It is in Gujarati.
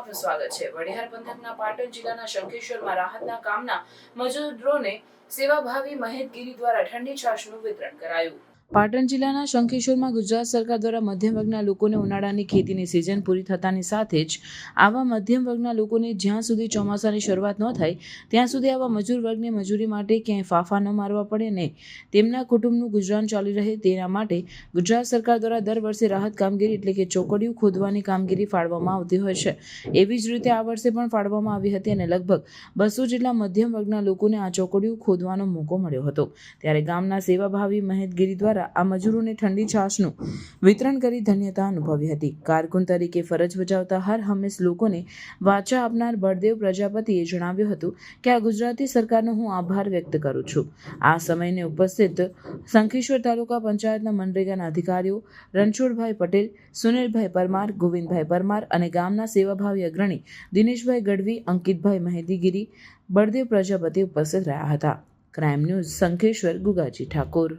આપનું સ્વાગત છે। વડિહાર પંથકના પાટણ જિલ્લાના શંખેશ્વરમાં રાહતના કામના મજૂરોને સેવાભાવી મહેશગીરી દ્વારા ઠંડી છાશનું વિતરણ કરાયું। પાટણ જિલ્લાના શંખેશ્વરમાં ગુજરાત સરકાર દ્વારા મધ્યમ વર્ગના લોકોને ઉનાળાની ખેતીની સિઝન પૂરી થતાની સાથે જ આવા મધ્યમ વર્ગના લોકોને જ્યાં સુધી ચોમાસાની શરૂઆત ન થાય ત્યાં સુધી આવા મજૂર વર્ગને મજૂરી માટે ક્યાંય ફાંફા ન મારવા પડે ને તેમના કુટુંબનું ગુજરાન ચાલી રહે તેના માટે ગુજરાત સરકાર દ્વારા દર વર્ષે રાહત કામગીરી એટલે કે ચોકડીઓ ખોદવાની કામગીરી ફાળવવામાં આવતી હોય છે। એવી જ રીતે આ વર્ષે પણ ફાળવવામાં આવી હતી અને લગભગ 200 જેટલા મધ્યમ વર્ગના લોકોને આ ચોકડીઓ ખોદવાનો મોકો મળ્યો હતો। ત્યારે ગામના સેવાભાવી મહેશગીરી દ્વારા આ મજૂરોને ઠંડી છાશનું વિતરણ કરી ધન્યતા અનુભવી હતી। કારકુન તરીકે ફરજ બજાવતા હર હંમેશ લોકોને વાચા આપનાર બળદેવ પ્રજાપતિએ જણાવ્યું હતું કે આ ગુજરાતી સરકારનો હું આભાર વ્યક્ત કરું છું। આ સમયને ઉપસ્થિત શંખેશ્વર તાલુકા પંચાયતના મનરેગાના અધિકારીઓ રણછોડભાઈ પટેલ, સુનિલભાઈ પરમાર, ગોવિંદભાઈ પરમાર અને ગામના સેવાભાવી અગ્રણી દિનેશભાઈ ગઢવી, અંકિતભાઈ મહેદીગીરી, બળદેવ પ્રજાપતિ ઉપસ્થિત રહ્યા હતા। Crime news Shankheshwar, Gugaji Thakor.